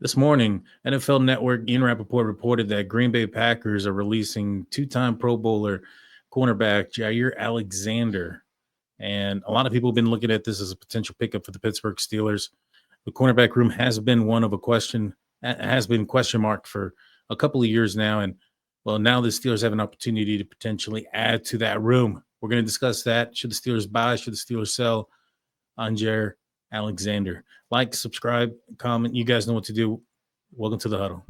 This morning, NFL Network Ian Rappaport reported that Green Bay Packers are releasing two-time Pro Bowler cornerback Jaire Alexander. And a lot of people have been looking at this as a potential pickup for the Pittsburgh Steelers. The cornerback room has been one of a question, has been question mark for a couple of years now. And well, now the Steelers have an opportunity to potentially add to that room. We're going to discuss that. Should the Steelers buy? Should the Steelers sell on Jaire Alexander? Like, subscribe, comment. You guys know what to do. Welcome to the huddle.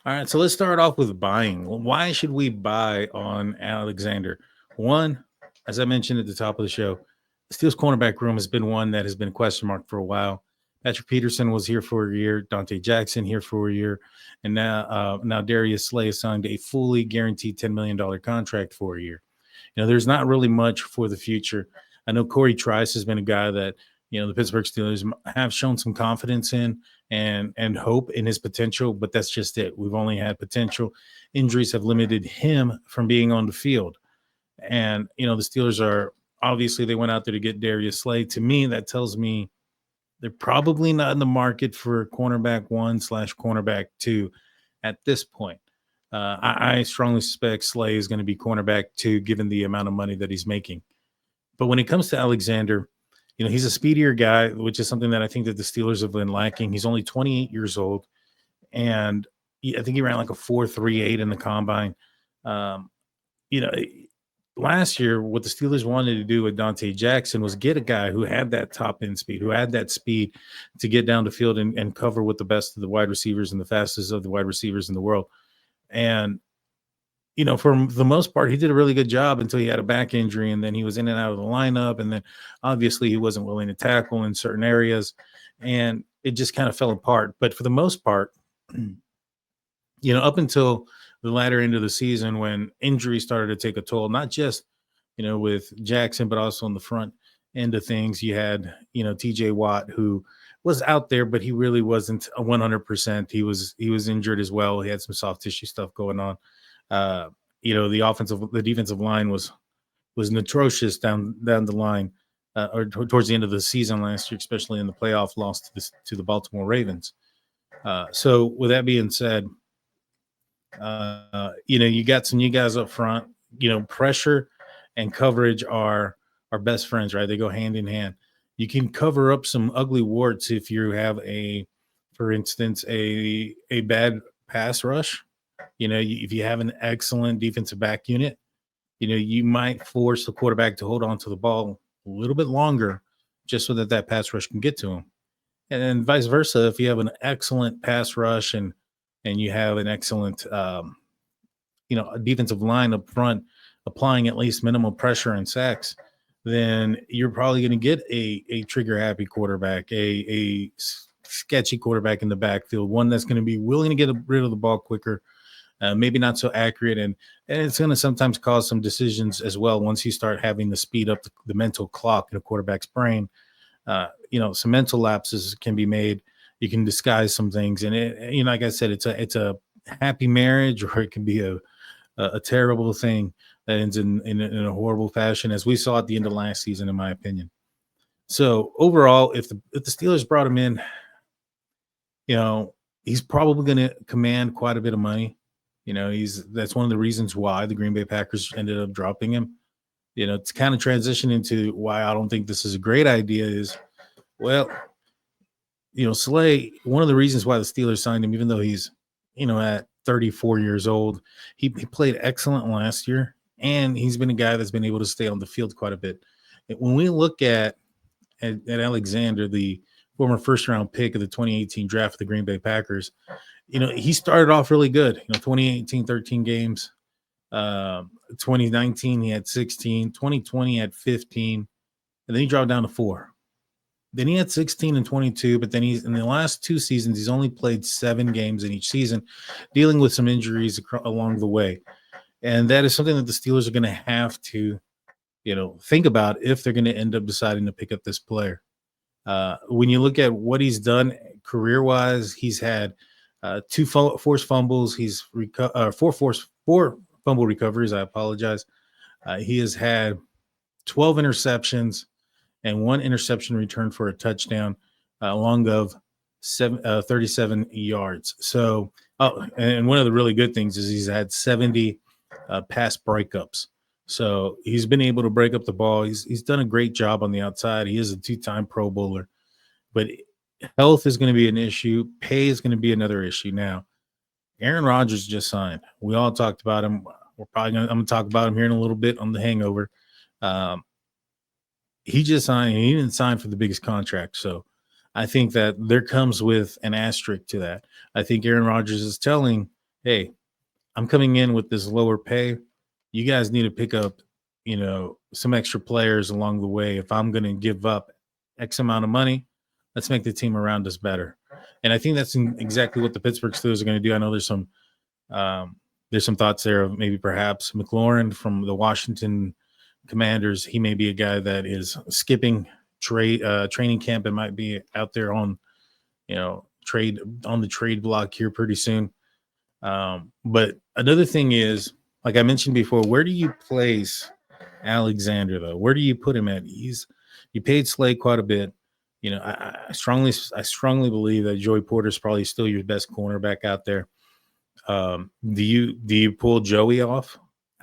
All right, so let's start off with buying. Well, why should we buy on Alexander? One, as I mentioned at the top of the show, the Steelers cornerback room has been one that has been a question mark for a while. Patrick Peterson was here for a year, Dante Jackson here for a year, and now Darius Slay signed a fully guaranteed $10 million contract for a year. There's not really much for the future. I know Corey Trice has been a guy that the Pittsburgh Steelers have shown some confidence in and hope in his potential, but that's just it. We've only had potential. Injuries have limited him from being on the field. And the Steelers are obviously, they went out there to get Darius Slay. To me, that tells me they're probably not in the market for cornerback 1/cornerback 2 at this point. I strongly suspect Slay is going to be cornerback 2, given the amount of money that he's making. But when it comes to Alexander, he's a speedier guy, which is something that I think that the Steelers have been lacking. He's only 28 years old, and I think he ran like a 4.38 in the combine. Um, you know, Last year, what the Steelers wanted to do with Dante Jackson was get a guy who had that top end speed, who had that speed to get down the field and cover with the best of the wide receivers and the fastest of the wide receivers in the world. And for the most part, he did a really good job until he had a back injury, and then he was in and out of the lineup. And then obviously he wasn't willing to tackle in certain areas, and it just kind of fell apart. But for the most part, up until the latter end of the season when injuries started to take a toll, not just, with Jackson, but also on the front end of things, you had, TJ Watt, who was out there, but he really wasn't a 100%. He was injured as well. He had some soft tissue stuff going on. Uh, the defensive line was atrocious down the line, or towards the end of the season last year, especially in the playoff loss to the Baltimore Ravens. So with that being said, you got some new guys up front. Pressure and coverage are best friends, right? They go hand in hand. You can cover up some ugly warts if you have for instance, a bad pass rush. If you have an excellent defensive back unit, you might force the quarterback to hold on to the ball a little bit longer just so that pass rush can get to him. And then vice versa, if you have an excellent pass rush and you have an excellent a defensive line up front applying at least minimal pressure and sacks, then you're probably going to get a trigger happy quarterback, a sketchy quarterback in the backfield, one that's going to be willing to get rid of the ball quicker, maybe not so accurate, and it's going to sometimes cause some decisions as well once you start having to speed up the mental clock in a quarterback's brain. Some mental lapses can be made. You can disguise some things, and like I said, it's a happy marriage, or it can be a terrible thing that ends in a horrible fashion, as we saw at the end of last season, in my opinion. So overall, if the Steelers brought him in, he's probably going to command quite a bit of money. That's one of the reasons why the Green Bay Packers ended up dropping him. To kind of transition into why I don't think this is a great idea is, well, Slay, one of the reasons why the Steelers signed him, even though he's, at 34 years old, he played excellent last year, and he's been a guy that's been able to stay on the field quite a bit. When we look at Alexander, the former first-round pick of the 2018 draft of the Green Bay Packers, he started off really good. 2018, 13 games. 2019, he had 16. 2020, he had 15. And then he dropped down to 4. Then he had 16 and 22, but then he's in the last 2 seasons, he's only played 7 games in each season, dealing with some injuries along the way. And that is something that the Steelers are going to have to, think about if they're going to end up deciding to pick up this player. When you look at what he's done career-wise, he's had 2 forced fumbles. He's 4 fumble recoveries. I apologize. He has had 12 interceptions and 1 interception return for a touchdown, along of 37 yards. So, and one of the really good things is he's had 70 pass breakups. So he's been able to break up the ball. He's done a great job on the outside. He is a 2-time Pro Bowler, but health is going to be an issue. Pay is going to be another issue. Now, Aaron Rodgers just signed. We all talked about him. I'm going to talk about him here in a little bit on the Hangover. He just signed, and he didn't sign for the biggest contract. So I think that there comes with an asterisk to that. I think Aaron Rodgers is telling, hey, I'm coming in with this lower pay. You guys need to pick up, some extra players along the way. If I'm going to give up X amount of money, let's make the team around us better. And I think that's exactly what the Pittsburgh Steelers are going to do. I know there's some thoughts there of maybe perhaps McLaurin from the Washington Commanders. He may be a guy that is skipping training camp and might be out there on, trade on the trade block here pretty soon. But another thing is, like I mentioned before, where do you place Alexander though? Where do you put him at? You paid Slay quite a bit. I strongly believe that Joey Porter is probably still your best cornerback out there. Do you pull Joey off?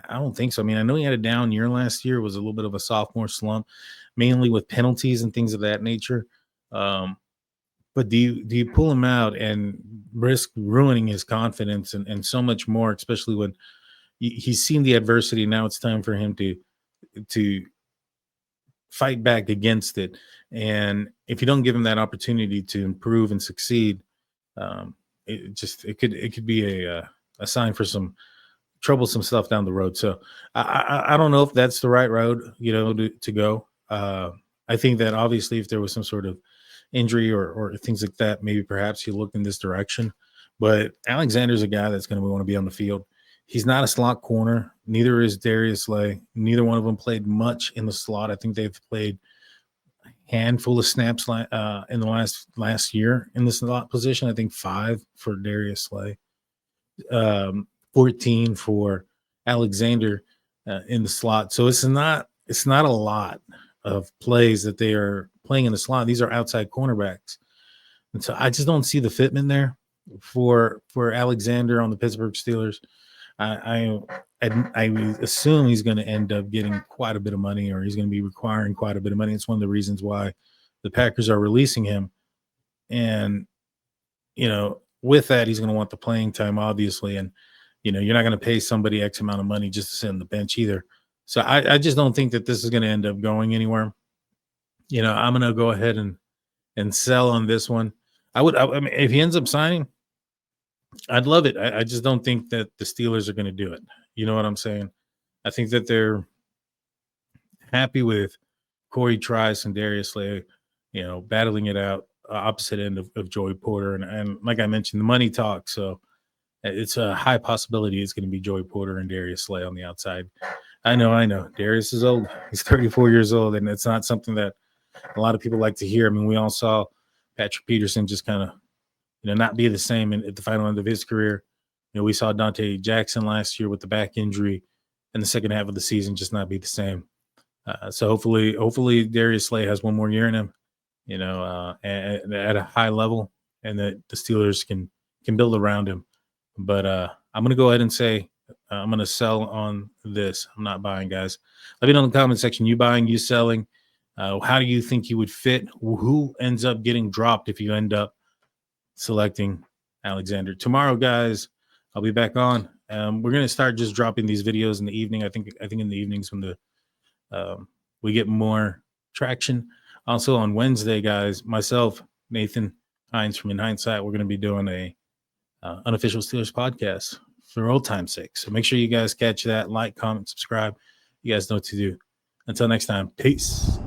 I don't think so. I mean, I know he had a down year last year. It was a little bit of a sophomore slump, mainly with penalties and things of that nature. But do you pull him out and risk ruining his confidence and so much more, especially when he's seen the adversity? Now it's time for him to fight back against it. And if you don't give him that opportunity to improve and succeed, it could be a sign for some troublesome stuff down the road. So I don't know if that's the right road, to go. I think that obviously if there was some sort of injury or things like that, maybe perhaps you look in this direction. But Alexander's a guy that's going to want to be on the field. He's not a slot corner. Neither is Darius Slay. Neither one of them played much in the slot. I think they've played a handful of snaps in the last year in the slot position. I think 5 for Darius Slay, 14 for Alexander in the slot. So it's not a lot of plays that they are playing in the slot. These are outside cornerbacks. And so I just don't see the fitment there for Alexander on the Pittsburgh Steelers. I assume he's going to end up getting quite a bit of money, or he's going to be requiring quite a bit of money. It's one of the reasons why the Packers are releasing him. And, with that, he's going to want the playing time, obviously. And, you're not going to pay somebody X amount of money just to sit on the bench either. So I just don't think that this is going to end up going anywhere. I'm going to go ahead and sell on this one. I mean, if he ends up signing, I'd love it. I just don't think that the Steelers are going to do it. You know what I'm saying? I think that they're happy with Corey Trice and Darius Slay, battling it out opposite end of Joey Porter. And like I mentioned, the money talks. So it's a high possibility it's going to be Joey Porter and Darius Slay on the outside. I know. Darius is old. He's 34 years old, and it's not something that a lot of people like to hear. I mean, we all saw Patrick Peterson just kind of, not be the same at the final end of his career. We saw Dante Jackson last year with the back injury in the second half of the season just not be the same. So hopefully Darius Slay has one more year in him, at a high level, and that the Steelers can build around him. But I'm going to go ahead and say I'm going to sell on this. I'm not buying, guys. Let me know in the comment section. You buying, you selling? How do you think you would fit? Who ends up getting dropped if you end up selecting Alexander? Tomorrow, guys, I'll be back on. We're going to start just dropping these videos in the evening. I think in the evenings when we get more traction. Also on Wednesday, guys, myself, Nathan Hines from In Hindsight, we're going to be doing a unofficial Steelers podcast for old time's sake. So make sure you guys catch that, like, comment, subscribe. You guys know what to do. Until next time, peace.